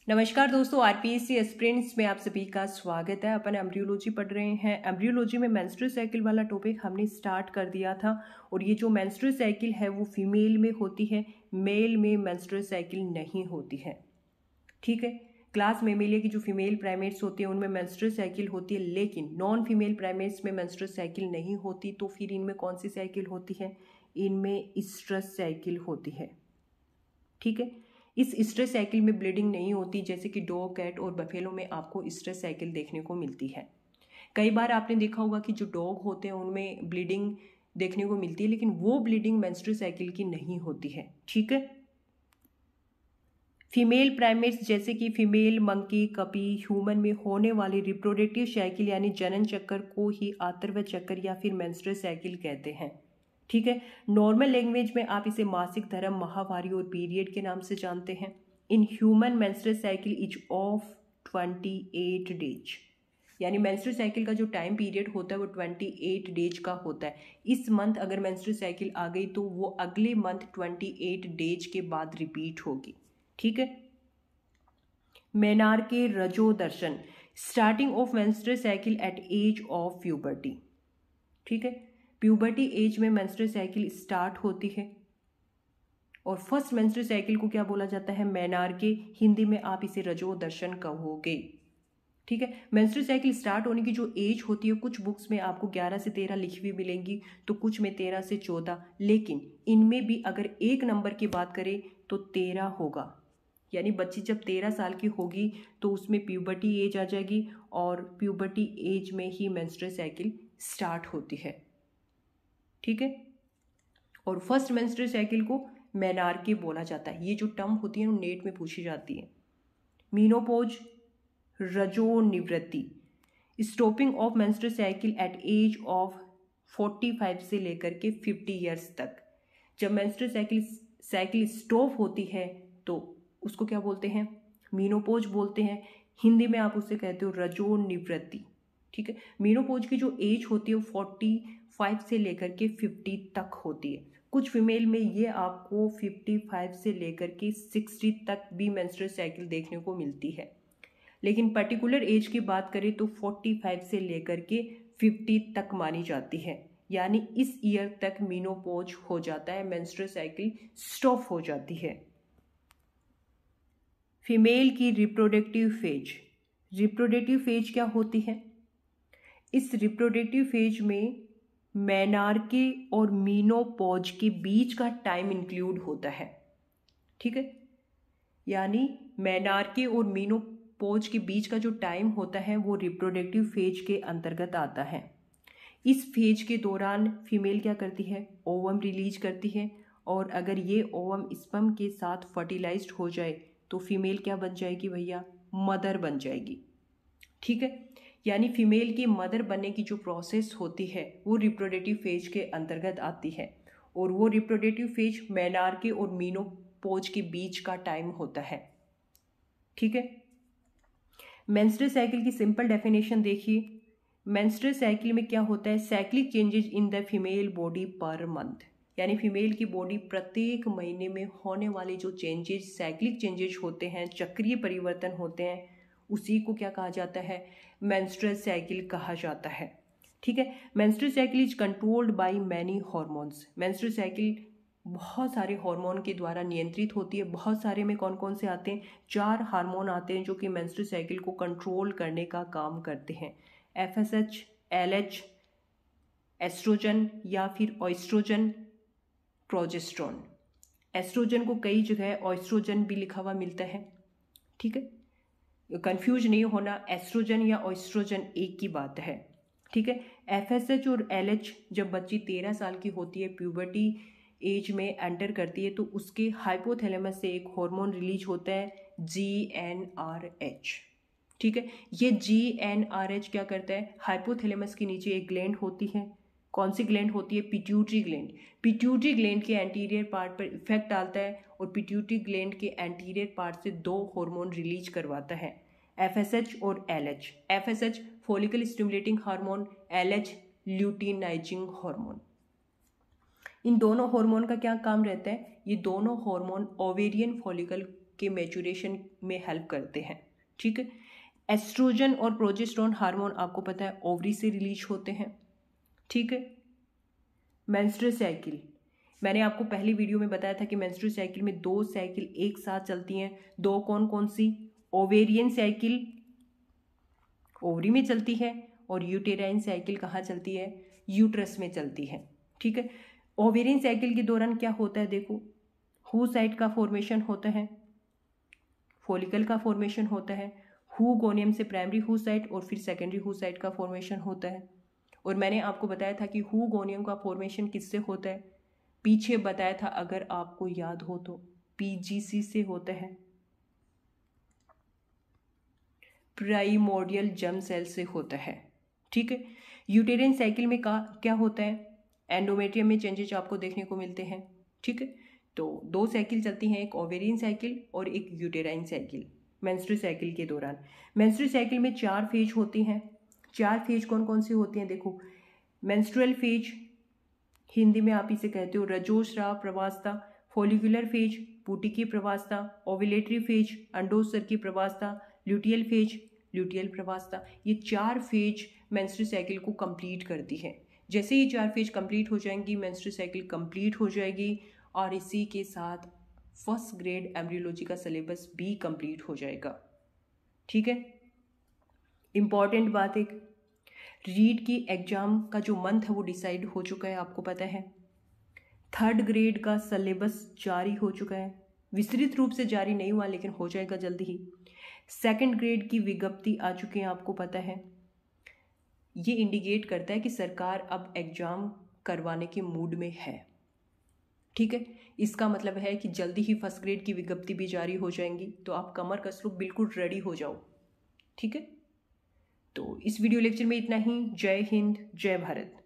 नमस्कार दोस्तों, RPSC aspirants में आप सभी का स्वागत है। अपन एम्ब्रियोलॉजी पढ़ रहे हैं। एम्ब्रियोलॉजी में मेंस्ट्रुअल साइकिल वाला टॉपिक हमने स्टार्ट कर दिया था और ये जो मेंस्ट्रुअल साइकिल है वो फीमेल में होती है, मेल में मेंस्ट्रुअल साइकिल नहीं होती है। ठीक है, क्लास मेमेलिया की जो फीमेल प्राइमेट्स होती हैं उनमें मेंस्ट्रुअल साइकिल होती है, लेकिन नॉन फीमेल प्राइमेट्स में मेंस्ट्रुअल साइकिल नहीं होती। तो फिर इनमें कौन सी साइकिल होती है? इनमें इस्ट्रस साइकिल होती है। ठीक है, इस स्ट्रेस साइकिल में ब्लीडिंग नहीं होती, जैसे कि डॉग, कैट और बफेलो में आपको स्ट्रेस साइकिल देखने को मिलती है। कई बार आपने देखा होगा कि जो डॉग होते हैं उनमें ब्लीडिंग देखने को मिलती है, लेकिन वो ब्लीडिंग मेंस्ट्रुअल साइकिल की नहीं होती है। ठीक है, फीमेल प्राइमेट्स जैसे कि फीमेल मंकी, कपी, ह्यूमन में होने वाली रिप्रोडक्टिव साइकिल यानी जनन चक्कर को ही आतर्व चक्कर या फिर मेंस्ट्रुअल साइकिल कहते हैं। ठीक है, नॉर्मल लैंग्वेज में आप इसे मासिक धर्म, माहवारी और पीरियड के नाम से जानते हैं। In human menstrual cycle is of 28 days, यानी मेंस्ट्रुअल साइकिल का जो टाइम पीरियड होता है वो 28 डेज का होता है। इस मंथ अगर मेंस्ट्रुअल साइकिल आ गई तो वो अगले मंथ 28 डेज के बाद रिपीट होगी। ठीक है, मेनार के रजो दर्शन, starting of menstrual cycle at age of puberty. ठीक है, प्यूबर्टी एज में मेंस्ट्रुअल साइकिल स्टार्ट होती है और फर्स्ट मेंस्ट्रुअल साइकिल को क्या बोला जाता है? मेनार के। हिंदी में आप इसे रजो दर्शन कहोगे। ठीक है, मेंस्ट्रुअल साइकिल स्टार्ट होने की जो एज होती है कुछ बुक्स में आपको 11 से 13 लिखी हुई मिलेंगी, तो कुछ में 13 से 14, लेकिन इनमें भी अगर एक नंबर की बात करें तो 13 होगा। यानी बच्ची जब 13 साल की होगी तो उसमें प्यूबर्टी एज आ जाएगी और प्यूबर्टी एज में ही मेंस्ट्रुअल साइकिल स्टार्ट होती है। ठीक है, और फर्स्ट मेंस्ट्रुअल साइकिल को मेनार्के बोला जाता है। ये जो टर्म होती है वो नेट में पूछी जाती है। मीनोपोज, रजो निवृत्ति, stopping of menstrual cycle at age of 45 से लेकर के 50 ईयर्स तक। जब मेंस्ट्रुअल साइकिल स्टॉप होती है तो उसको क्या बोलते हैं? मीनोपोज बोलते हैं। हिंदी में आप उसे कहते हो रजो निवृत्ति। ठीक है, मीनोपोज की जो एज होती है वो 45 से लेकर के 50 तक होती है। कुछ फीमेल में ये आपको 55 से लेकर के 60 तक भी मेंस्ट्रुअल साइकिल देखने को मिलती है, लेकिन पर्टिकुलर एज की बात करें तो 45 से लेकर के 50 तक मानी जाती है। यानी इस ईयर तक मीनोपोज हो जाता है, मेंस्ट्रुअल साइकिल स्टॉप हो जाती है। फीमेल की रिप्रोडक्टिव फेज, रिप्रोडक्टिव फेज क्या होती है? इस रिप्रोडक्टिव फेज में मेनार्के और मीनोपॉज के बीच का टाइम इंक्लूड होता है। ठीक है, यानी मेनार्के और मीनोपॉज के बीच का जो टाइम होता है वो रिप्रोडक्टिव फेज के अंतर्गत आता है। इस फेज के दौरान फीमेल क्या करती है? ओवम रिलीज करती है, और अगर ये ओवम स्पर्म के साथ फर्टिलाइज्ड हो जाए तो फीमेल क्या बन जाएगी भैया? मदर बन जाएगी। ठीक है, यानी फीमेल की मदर बनने की जो प्रोसेस होती है वो रिप्रोडक्टिव फेज के अंतर्गत आती है, और वो रिप्रोडक्टिव फेज मेनार्के और मीनोपोज के बीच का टाइम होता है। ठीक है, मेंस्ट्रुअल साइकिल की सिंपल डेफिनेशन देखिए। मेंस्ट्रुअल साइकिल में क्या होता है? Cyclic changes in the female body per month, यानी फीमेल की बॉडी प्रत्येक महीने में होने वाले जो चेंजेस, साइक्लिक चेंजेस होते हैं, चक्रीय परिवर्तन होते हैं, उसी को क्या कहा जाता है? मेंस्ट्रुअल साइकिल कहा जाता है। ठीक है, menstrual cycle is controlled by many hormones. Menstrual cycle बहुत सारे हार्मोन के द्वारा नियंत्रित होती है। बहुत सारे में कौन कौन से आते हैं? 4 हार्मोन आते हैं जो कि मेंस्ट्रुअल साइकिल को कंट्रोल करने का काम करते हैं। FSH, LH, एस्ट्रोजन या फिर ऑयस्ट्रोजन, प्रोजेस्ट्रॉन। एस्ट्रोजन को कई जगह ऑयस्ट्रोजन भी लिखा हुआ मिलता है। ठीक है, कंफ्यूज नहीं होना, एस्ट्रोजन या ऑयस्ट्रोजन एक की बात है। ठीक है, FSH और LH जब बच्ची 13 साल की होती है, प्यूबर्टी एज में एंटर करती है, तो उसके हाइपोथैलेमस से एक हार्मोन रिलीज होता है, GnRH। ठीक है, ये GnRH क्या करता है? हाइपोथैलेमस के नीचे एक ग्लैंड होती है। कौन सी ग्लैंड होती है? Pituitary gland. पिट्यूटरी ग्लैंड के एंटीरियर पार्ट पर इफेक्ट डालता है और पिट्यूटरी ग्लैंड के एंटीरियर पार्ट से 2 हार्मोन रिलीज करवाता है, FSH और LH। FSH follicle stimulating hormone, LH luteinizing hormone. इन दोनों हार्मोन का क्या काम रहता है? ये दोनों हार्मोन ओवेरियन फॉलिकल के मैच्योरेशन में हेल्प करते हैं। ठीक है। एस्ट्रोजन और प्रोजेस्टेरोन हार्मोन आपको पता है ओवरी से रिलीज होते हैं। ठीक है। मेंस्ट्रुअल साइकिल, मैंने आपको पहली वीडियो में बताया था कि मेंस्ट्रुअल साइकिल में 2 साइकिल एक साथ चलती हैं। 2 कौन कौन सी? ओवेरियन साइकिल ओवरी में चलती है और यूटेराइन साइकिल कहाँ चलती है? यूट्रस में चलती है। ठीक है। ओवेरियन साइकिल के दौरान क्या होता है देखो, हूसाइट का फॉर्मेशन होता है, फॉलिकल का फॉर्मेशन होता है, हूगोनियम से प्राइमरी हूसाइट और फिर सेकेंडरी हूसाइट का फॉर्मेशन होता है। और मैंने आपको बताया था कि हूगोनियम का फॉर्मेशन किससे होता है, पीछे बताया था अगर आपको याद हो तो, पीजीसी से होता है, प्राइमोर्डियल जर्म सेल से होता है। ठीक है। यूटेरियन साइकिल में क्या होता है? एंडोमेट्रियम में चेंजेस आपको देखने को मिलते हैं। ठीक है। तो 2 साइकिल चलती हैं, एक ओवेरियन साइकिल और एक यूटेराइन साइकिल मेंस्ट्रुअल साइकिल के दौरान। मेंस्ट्रुअल साइकिल में 4 फेज होती हैं। 4 फेज कौन कौन सी होती हैं देखो, मेंस्ट्रुअल फेज, हिंदी में आप इसे कहते हो रजोस्राव प्रवास्ता, फॉलिकुलर फेज, पुटिकी प्रवास्ता, ओव्यूलेटरी फेज, अंडोत्सर्ग की प्रवास्ता, ल्यूटियल फेज, ल्यूटियल प्रवास्ता। ये 4 फेज मेंस्ट्रुअल साइकिल को कंप्लीट करती है। जैसे ये 4 फेज कंप्लीट हो जाएंगी, मेंस्ट्रुअल साइकिल कंप्लीट हो जाएगी और इसी के साथ फर्स्ट ग्रेड एम्ब्रियोलॉजी का सिलेबस भी कंप्लीट हो जाएगा। ठीक है। इंपॉर्टेंट बात, एक रीट की एग्जाम का जो मंथ है वो डिसाइड हो चुका है, आपको पता है। 3rd ग्रेड का सिलेबस जारी हो चुका है, विस्तृत रूप से जारी नहीं हुआ लेकिन हो जाएगा जल्दी ही। 2nd ग्रेड की विज्ञप्ति आ चुकी है, आपको पता है। ये इंडिकेट करता है कि सरकार अब एग्जाम करवाने के मूड में है। ठीक है। इसका मतलब है कि जल्दी ही 1st ग्रेड की विज्ञप्ति भी जारी हो जाएंगी, तो आप कमर कस लो, बिल्कुल रेडी हो जाओ। ठीक है। तो इस वीडियो लेक्चर में इतना ही। जय हिंद, जय भारत।